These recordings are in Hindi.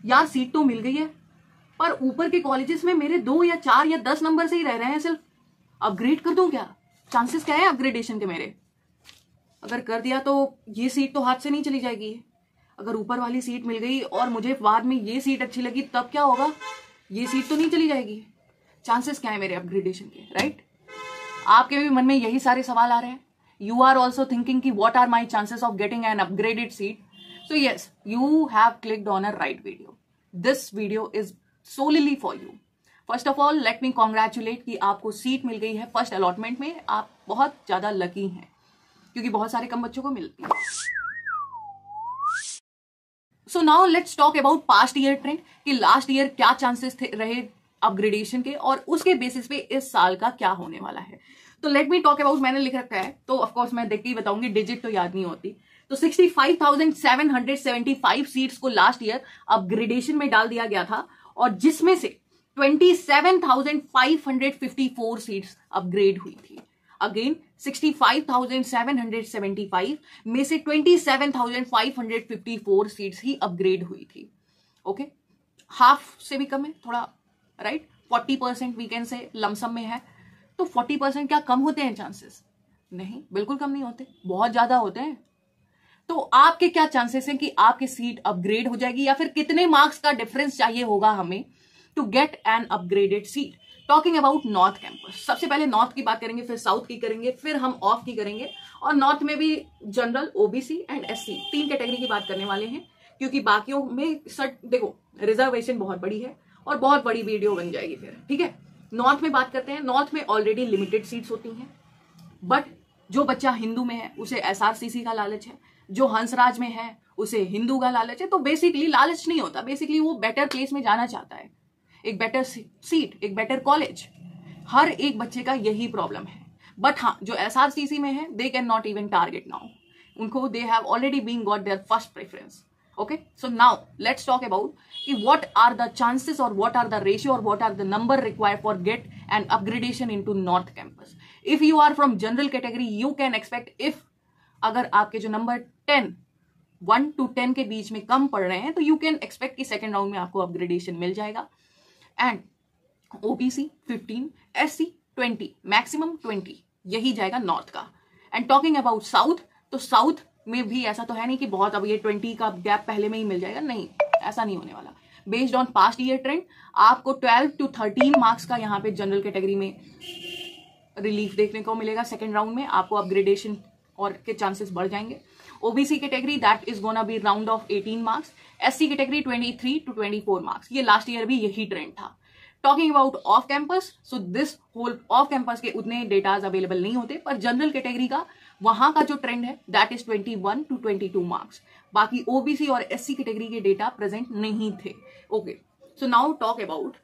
यार सीट तो मिल गई है, पर ऊपर के कॉलेजेस में मेरे 2 या 4 या 10 नंबर से ही रह रहे हैं सिर्फ। अपग्रेड कर दूं क्या? चांसेस क्या है अपग्रेडेशन के मेरे? अगर कर दिया तो ये सीट तो हाथ से नहीं चली जाएगी। अगर ऊपर वाली सीट मिल गई और मुझे बाद में ये सीट अच्छी लगी तब क्या होगा? ये सीट तो नहीं चली जाएगी। चांसेस क्या है मेरे अपग्रेडेशन के, राइट? आपके भी मन में यही सारे सवाल आ रहे हैं। यू आर ऑल्सो थिंकिंग कि what are my chances of getting an upgraded seat? So yes, you have clicked on a right video. This video is solely for you. First of all let me congratulate कि आपको सीट मिल गई है फर्स्ट अलॉटमेंट में. आप बहुत ज्यादा लकी हैं क्योंकि बहुत सारे कम बच्चों को मिलती है. सो now let's talk about past year trend कि लास्ट ईयर क्या चांसेस रहे अपग्रेडेशन के और उसके बेसिस पे इस साल का क्या होने वाला है. तो लेट मी टॉक अबाउट, मैंने लिख रखा है तो ऑफकोर्स मैं देख के ही बताऊंगी, डिजिट तो याद नहीं होती. तो 65,775 सीट्स को लास्ट ईयर अपग्रेडेशन में डाल दिया गया था और जिसमें से 27,554 सीट्स अपग्रेड हुई थी. अगेन 65,775 में से 27,554 सीट्स ही अपग्रेड हुई थी. ओके, हाफ से भी कम है थोड़ा, राइट? 40% वीकेंड से लमसम में है. तो 40% क्या कम होते हैं चांसेस? नहीं, बिल्कुल कम नहीं होते, बहुत ज्यादा होते हैं. तो आपके क्या चांसेस हैं कि आपकी सीट अपग्रेड हो जाएगी या फिर कितने मार्क्स का डिफरेंस चाहिए होगा हमें to get an upgraded seat? Talking about north campus, सबसे पहले नॉर्थ की बात करेंगे, फिर साउथ की करेंगे, फिर हम ऑफ की करेंगे. और नॉर्थ में भी general, OBC and SC 3 category की बात करने वाले हैं क्योंकि बाकियों में देखो रिजर्वेशन बहुत बड़ी है और बहुत बड़ी वीडियो बन जाएगी फिर. ठीक है, नॉर्थ में बात करते हैं. नॉर्थ में ऑलरेडी लिमिटेड सीट्स होती हैं, बट जो बच्चा हिंदू में है उसे एसआरसीसी का लालच है, जो हंसराज में है उसे हिंदू का लालच है. तो बेसिकली लालच नहीं होता, बेसिकली वो बेटर प्लेस में जाना चाहता है, एक बेटर सीट, एक बेटर कॉलेज. हर एक बच्चे का यही प्रॉब्लम है. बट हाँ, जो एसआरसीसी में है they can not even target now. उनको they have already been got their first preference. Okay, so now let's talk about कि व्हाट आर द चांसेस और व्हाट आर द रेशियो और what are the number required for get an upgradation into north campus. If you are from general category you can expect, if अगर आपके जो नंबर 1 to 10 के बीच में कम पड़ रहे हैं तो यू कैन एक्सपेक्ट कि सेकेंड राउंड में आपको अपग्रेडेशन मिल जाएगा. एंड ओबीसी 15, एससी 20, मैक्सिमम 20, यही जाएगा नॉर्थ का. एंड टॉकिंग अबाउट साउथ, तो साउथ में भी ऐसा तो है नहीं कि बहुत अब ये 20 का गैप पहले में ही मिल जाएगा, नहीं, ऐसा नहीं होने वाला. Based on past year trend आपको 12 to 13 मार्क्स का यहाँ पे जनरल कैटेगरी में रिलीफ देखने को मिलेगा. सेकेंड राउंड में आपको अपग्रेडेशन और के चांसेस बढ़ जाएंगे. OBC category that is gonna be round off 18 marks, SC category 23 to 24 marks. ये लास्ट ईयर भी यही ट्रेंड था. Talking about off campus, so this whole off campus के उतने डेटाज अवेलेबल नहीं होते, पर जनरल कैटेगरी का वहां का जो ट्रेंड है दैट इज 21 to 22 मार्क्स. बाकी ओबीसी और एससी कैटेगरी के डेटा प्रेजेंट नहीं थे. Okay, so now talk about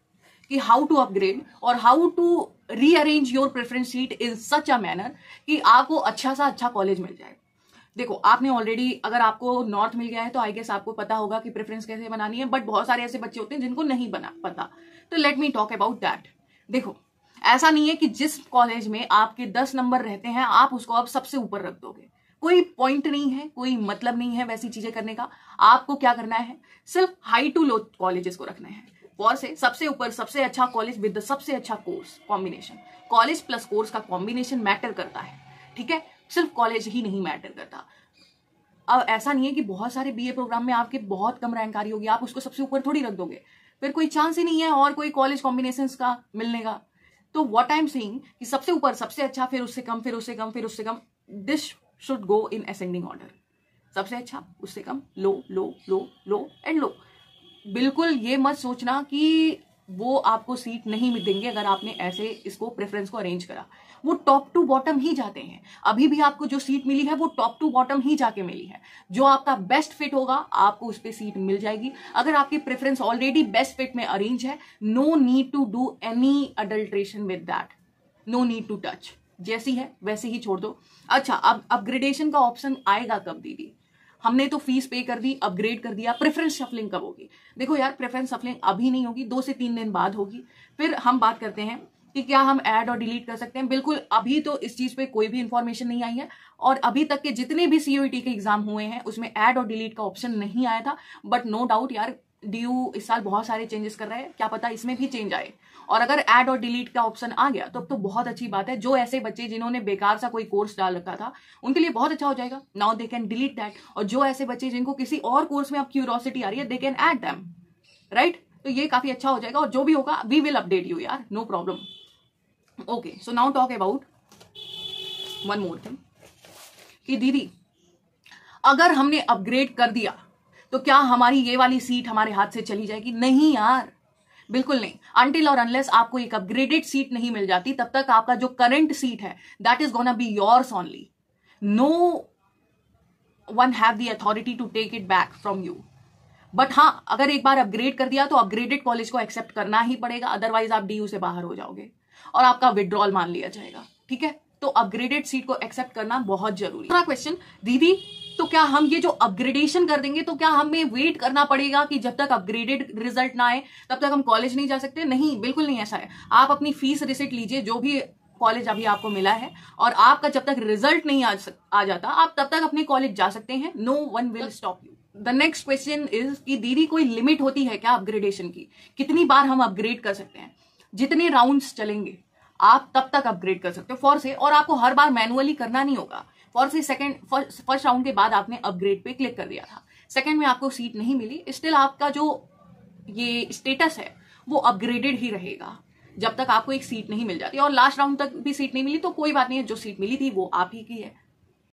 कि हाउ टू अपग्रेड और how to rearrange your preference seat in such a manner कि आपको अच्छा सा अच्छा कॉलेज मिल जाए. देखो, आपने ऑलरेडी, अगर आपको नॉर्थ मिल गया है तो आई गेस आपको पता होगा कि प्रेफरेंस कैसे बनानी है, बट बहुत सारे ऐसे बच्चे होते हैं जिनको नहीं बना पता. तो let me talk about that. देखो, ऐसा नहीं है कि जिस कॉलेज में आपके 10 नंबर रहते हैं आप उसको अब सबसे ऊपर रख दोगे. कोई पॉइंट नहीं है, कोई मतलब नहीं है वैसी चीजें करने का. आपको क्या करना है, सिर्फ हाई टू लो कॉलेजेस को रखना है. और से सबसे ऊपर सबसे अच्छा कॉलेज विद द सबसे अच्छा course combination. College plus course का कॉम्बिनेशन मैटर करता है. ठीक है, सिर्फ कॉलेज ही नहीं मैटर करता. अब ऐसा नहीं है कि बहुत सारे बीए प्रोग्राम में आपके बहुत कम रैंक आ रही होगी, आप उसको सबसे ऊपर थोड़ी रख दोगे, फिर कोई चांस ही नहीं है और कोई कॉलेज कॉम्बिनेशंस का मिलने का. तो व्हाट आई एम सेइंग कि सबसे ऊपर सबसे अच्छा, फिर उससे कम, फिर उससे कम, फिर उससे कम. This should go in ascending order. सबसे अच्छा, उससे कम, लो लो लो लो एंड लो. बिल्कुल ये मत सोचना कि वो आपको सीट नहीं देंगे अगर आपने ऐसे इसको प्रेफरेंस को अरेंज करा. वो टॉप टू बॉटम ही जाते हैं. अभी भी आपको जो सीट मिली है वो टॉप टू बॉटम ही जाके मिली है. जो आपका बेस्ट फिट होगा आपको उस पर सीट मिल जाएगी. अगर आपकी प्रेफरेंस ऑलरेडी बेस्ट फिट में अरेंज है, no need to do any adulteration with that, no need to touch. जैसी है वैसे ही छोड़ दो. अच्छा, अब अपग्रेडेशन का ऑप्शन आएगा कब दीदी? हमने तो फीस पे कर दी, अपग्रेड कर दिया, प्रेफरेंस शफलिंग कब होगी? देखो यार, प्रेफरेंस शफलिंग अभी नहीं होगी, 2 से 3 दिन बाद होगी. फिर हम बात करते हैं कि क्या हम ऐड और डिलीट कर सकते हैं. बिल्कुल, अभी तो इस चीज पे कोई भी इंफॉर्मेशन नहीं आई है और अभी तक के जितने भी सीयूईटी के एग्जाम हुए हैं उसमें ऐड और डिलीट का ऑप्शन नहीं आया था. बट नो डाउट यार, DU इस साल बहुत सारे चेंजेस कर रहा है, क्या पता इसमें भी चेंज आए, और अगर ऐड और डिलीट का ऑप्शन आ गया तो बहुत अच्छी बात है। जो ऐसे बच्चे जिन्होंने बेकार सा कोई कोर्स डाल रखा था उनके लिए बहुत अच्छा हो जाएगा, now they can delete that. और जो ऐसे बच्चे जिनको किसी और कोर्स में अब क्यूरियोसिटी आ रही है, they can add them, right. तो ये काफी अच्छा हो जाएगा, और जो भी होगा वी विल अपडेट यू यार, no problem. Okay, so now talk about one more thing कि दीदी अगर हमने अपग्रेड कर दिया तो क्या हमारी ये वाली सीट हमारे हाथ से चली जाएगी? नहीं यार, बिल्कुल नहीं। अनटिल और अनलेस आपको एक अपग्रेडेड सीट नहीं मिल जाती तब तक आपका जो करंट सीट है that is gonna be yours only, no one have the authority to take it back from you. But हाँ, अगर एक बार अपग्रेड कर दिया तो अपग्रेडेड कॉलेज को एक्सेप्ट करना ही पड़ेगा, अदरवाइज आप DU से बाहर हो जाओगे और आपका विड्रॉल मान लिया जाएगा, ठीक है। तो अपग्रेडेड सीट को एक्सेप्ट करना बहुत जरूरी है। दूसरा क्वेश्चन, दीदी तो क्या हम ये जो अपग्रेडेशन कर देंगे तो क्या हमें वेट करना पड़ेगा कि जब तक अपग्रेडेड रिजल्ट ना आए तब तक हम कॉलेज नहीं जा सकते? नहीं, बिल्कुल नहीं ऐसा है। आप अपनी फीस रिसिट लीजिए, जो भी कॉलेज अभी आपको मिला है, और आपका जब तक रिजल्ट नहीं आ जाता आप तब तक अपने कॉलेज जा सकते हैं, no one will stop you. The next question is कि दीदी कोई लिमिट होती है क्या अपग्रेडेशन की? कितनी बार हम अपग्रेड कर सकते हैं? जितने राउंड्स चलेंगे आप तब तक अपग्रेड कर सकते हो फॉर से, और आपको हर बार मैनुअली करना नहीं होगा। फॉर से फर्स्ट राउंड के बाद आपने अपग्रेड पे क्लिक कर दिया था, सेकंड में आपको सीट नहीं मिली, स्टिल आपका जो ये स्टेटस है वो अपग्रेडेड ही रहेगा जब तक आपको एक सीट नहीं मिल जाती। और लास्ट राउंड तक भी सीट नहीं मिली तो कोई बात नहीं है, जो सीट मिली थी वो आप ही की है,